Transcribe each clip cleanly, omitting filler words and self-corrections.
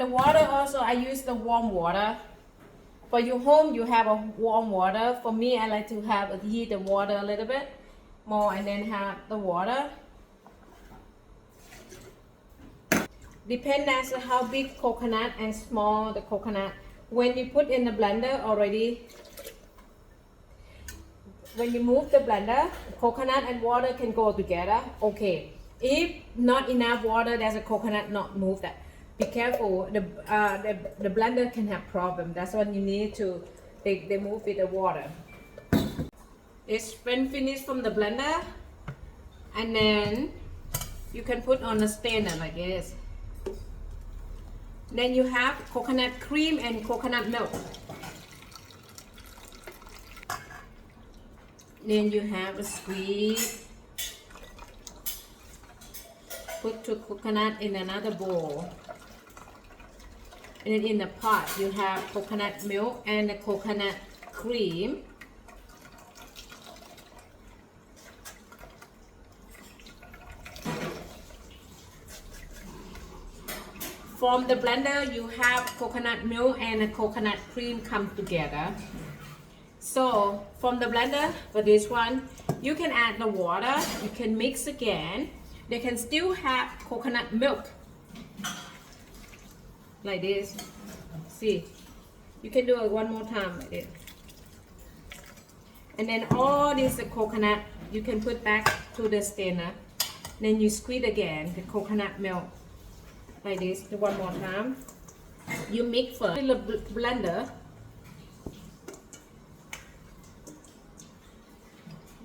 The water also, I use the warm water. For your home, you have a warm water. For me, I like to have a heat the water a little bit more and then have the water. Depends on how big coconut and small the coconut. When you put in the blender already, when you move the blender, coconut and water can go together. Okay. If not enough water, there's a coconut not move that. Be careful. The blender can have problem. That's when you need to they move with the water. It's when finished from the blender, and then you can put on a strainer like this. Then you have coconut cream and coconut milk. Then you have a squeeze. Put the coconut in another bowl. And then in the pot, you have coconut milk and the coconut cream. From the blender, you have coconut milk and the coconut cream come together. So from the blender, for this one, you can add the water, you can mix again. They can still have coconut milk. Like this. See, you can do it one more time like this. And then all this coconut you can put back to the strainer. Then you squeeze again the coconut milk like this. One more time. You mix first in the blender.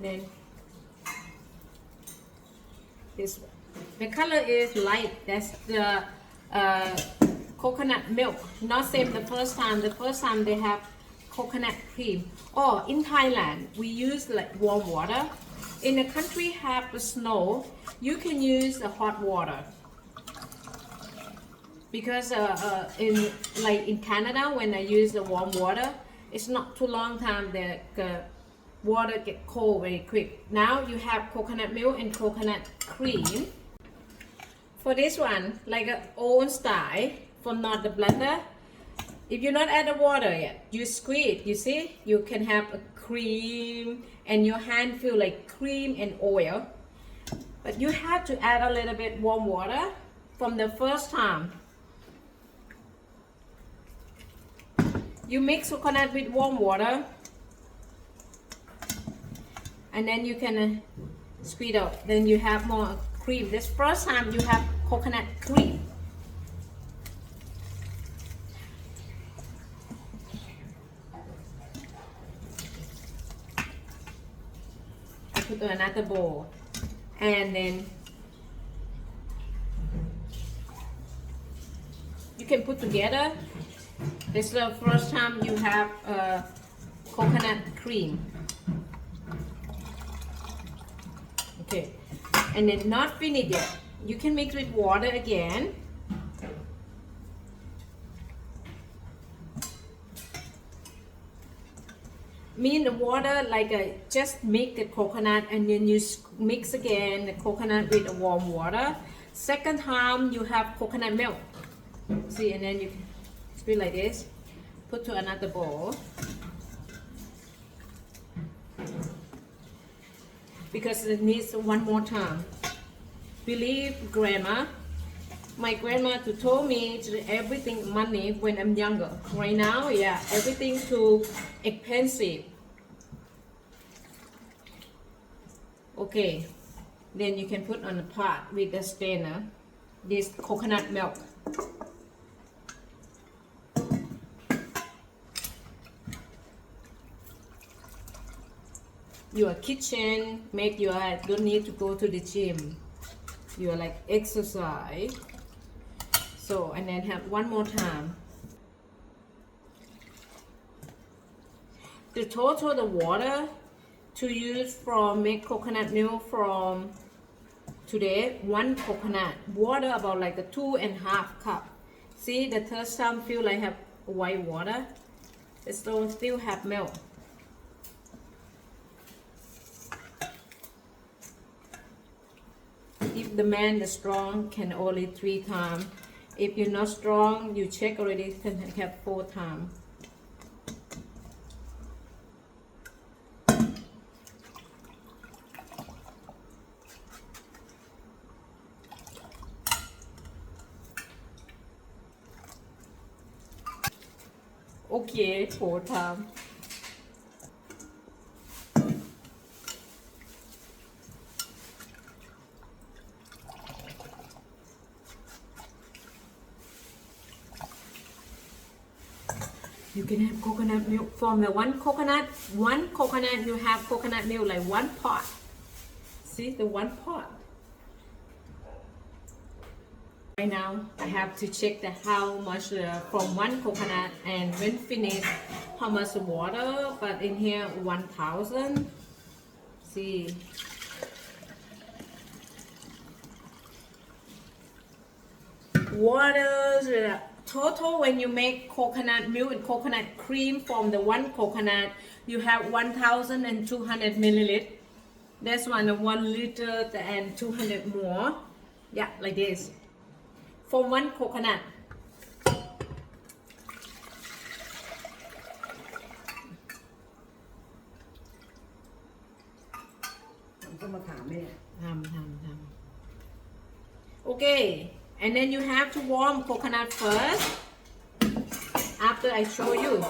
Then this one. The color is light. That's the coconut milk. Not same the first time. The first time they have coconut cream. Oh, in Thailand we use like warm water. In the country have the snow, you can use the hot water. Because in Canada, when I use the warm water, it's not too long time that water get cold very quick. Now you have coconut milk and coconut cream. For this one, like an old style from not the blender, if you not add the water yet, you squeeze, you see, you can have a cream and your hand feel like cream and oil. But you have to add a little bit warm water from the first time. You mix coconut with warm water and then you can squeeze out. Then you have more cream. This first time you have coconut cream. I put in another bowl and then you can put together. This is the first time you have coconut cream. Okay, and then not finished yet. You can mix with water again. Mean the water like just make the coconut and then you mix again the coconut with the warm water. Second time you have coconut milk. See, and then you can squeeze like this. Put to another bowl. Because it needs one more time. Believe grandma. My grandma told me to do everything money when I'm younger. Right now, yeah, everything too expensive. Okay, then you can put on the pot with the strainer this coconut milk. Your kitchen make you don't need to go to the gym. You are like exercise. So and then have one more time. The total the water to use from make coconut milk from today, one coconut water about like a 2.5 cup. See the third time feel like have white water. It still have milk. If the man is strong, can only 3 times. If you're not strong, you check already, can have 4 times. Okay, 4 times. You can have coconut milk from the one coconut you have coconut milk like 1 pot. See the 1 pot. Right now I have to check the how much from 1 coconut, and when finished how much water, but in here 1000. See, water total when you make coconut milk and coconut cream from the 1 coconut, you have 1200 milliliters. That's 1 liter and 200 more. Yeah, like this. From 1 coconut. Okay, and then you have to warm coconut first after I show you.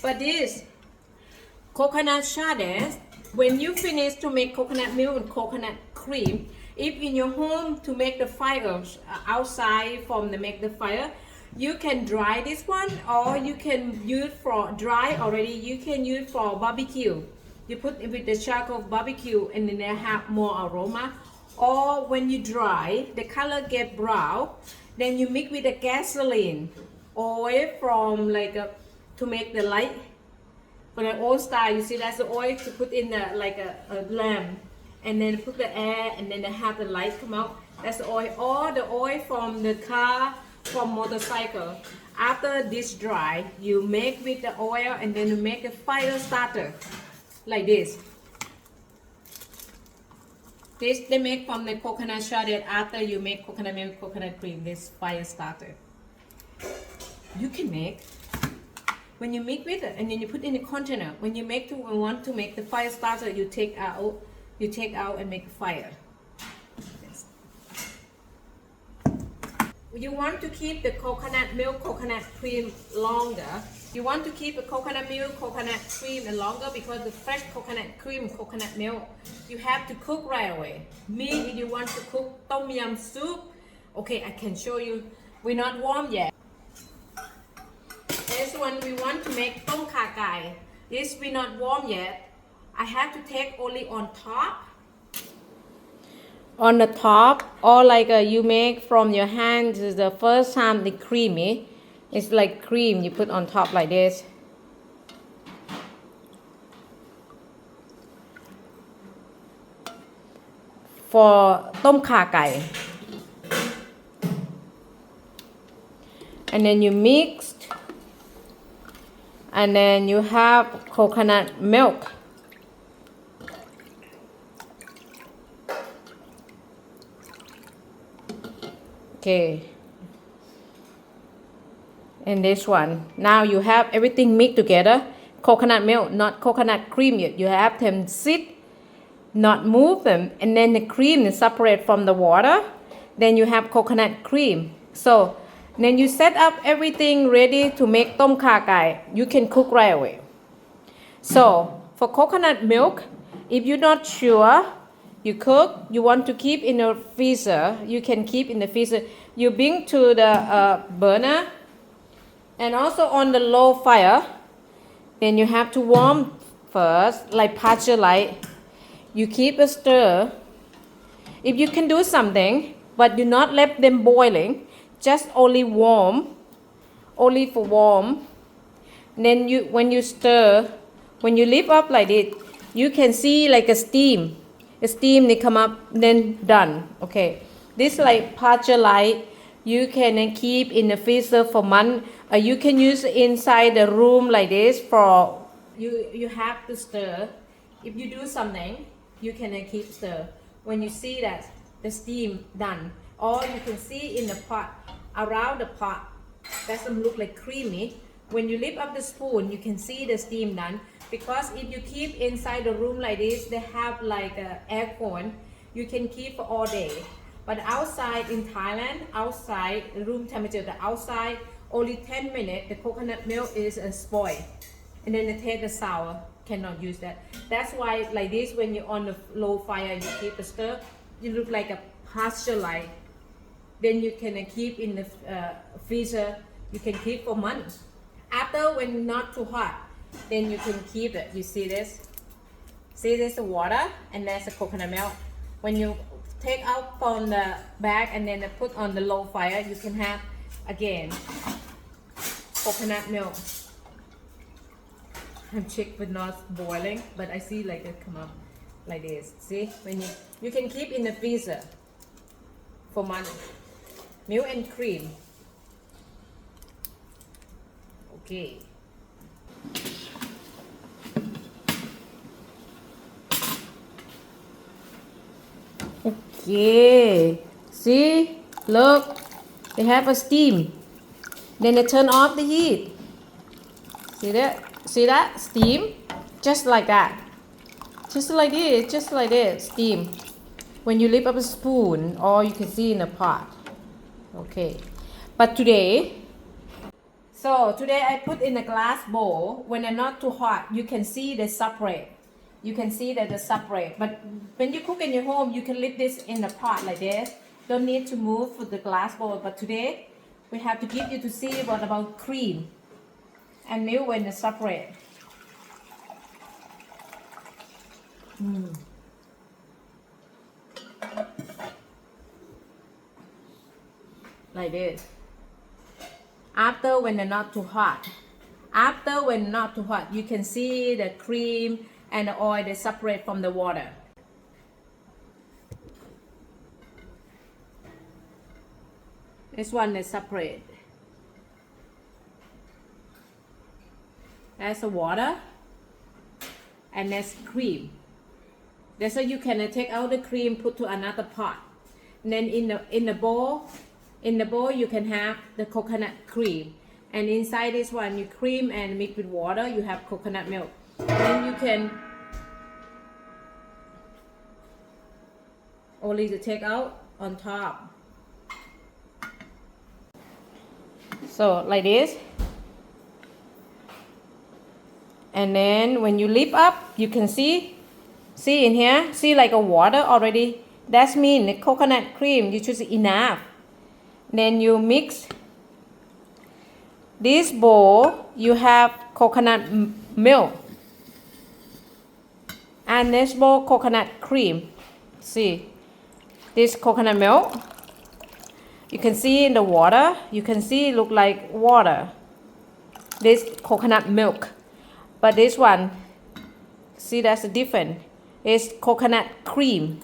But this coconut shades, when you finish to make coconut milk and coconut cream, if in your home to make the fire outside from the make the fire, you can dry this one, or you can use for dry already, you can use for barbecue. You put it with the charcoal barbecue and then they have more aroma. Or when you dry, the color get brown, then you mix with the gasoline, oil from like to make the light. For the old style, you see that's the oil to put in the like a lamp, and then put the air, and then they have the light come out. That's the oil. Or the oil from the car, from motorcycle. After this dry, you make with the oil, and then you make a fire starter like this. This they make from the coconut shredded after you make coconut milk, coconut cream. This fire starter. You can make when you mix with it, and then you put in a container. When you want to make the fire starter, you take out and make a fire. You want to keep the coconut milk, coconut cream longer. You want to keep the coconut milk, coconut cream longer because the fresh coconut cream, coconut milk, you have to cook right away. Me, if you want to cook tom yum soup, okay, I can show you. We're not warm yet. This one we want to make tom kha gai. This we're not warm yet. I have to take only on top. On the top, or like you make from your hands is the first time the creamy. It's like cream you put on top like this. For tom kha gai. And then you mixed, and then you have coconut milk. Okay, and this one, now you have everything mixed together. Coconut milk, not coconut cream yet. You have them sit, not move them, and then the cream is separate from the water. Then you have coconut cream. So then you set up everything ready to make tom kha gai. You can cook right away. So for coconut milk, if you're not sure, you cook, you want to keep in the freezer, you can keep in the freezer. You bring to the burner, and also on the low fire. Then you have to warm first, like partial light. You keep a stir. If you can do something, but do not let them boiling, just only warm, only for warm. Then when you stir, when you lift up like this, you can see like a steam. Steam they come up, then done. Okay, this like partial light you can keep in the freezer for months. You can use inside the room like this for you have to stir. If you do something, you can keep stir when you see that the steam done, or you can see in the pot around the pot. Doesn't look like creamy. When you lift up the spoon, you can see the steam done. Because if you keep inside the room like this, they have like a air con. You can keep for all day. But outside in Thailand, outside room temperature, the outside only 10 minutes, the coconut milk is spoiled. And then the taste is sour. Cannot use that. That's why like this, when you're on the low fire, you keep the stir, you look like a pasture like. Then you can keep in the freezer. You can keep for months. After, when not too hot, then you can keep it. You see this? See this, the water, and that's the coconut milk. When you take out from the bag and then put on the low fire, you can have again coconut milk. I'm checked but not boiling, but I see like it come up like this. See, when you can keep in the freezer for months. Milk and cream. Okay. Okay. See, look, they have a steam. Then they turn off the heat. See that? See that? Steam. Just like that. Just like this. Just like this. Steam. When you lift up a spoon, or you can see in a pot. Okay. But today I put in a glass bowl. When they're not too hot, you can see they separate. You can see that they separate. But when you cook in your home, you can leave this in a pot like this. Don't need to move for the glass bowl. But today, we have to give you to see what about cream and milk when they separate. Like this. After, when they're not too hot. After, when not too hot, you can see the cream and the oil, they separate from the water. This one is separate. That's the water. And that's cream. That's why you can take out the cream, put to another pot. And then in the bowl you can have the coconut cream. And inside this one, you cream and mix with water, you have coconut milk. And then you can only to take out on top. So like this. And then when you lift up, you can see in here, see like a water already. That means the coconut cream, you choose enough. Then you mix. This bowl, you have coconut milk. And this bowl, coconut cream. See, this coconut milk. You can see in the water, you can see it look like water. This coconut milk. But this one, see that's the difference. It's coconut cream.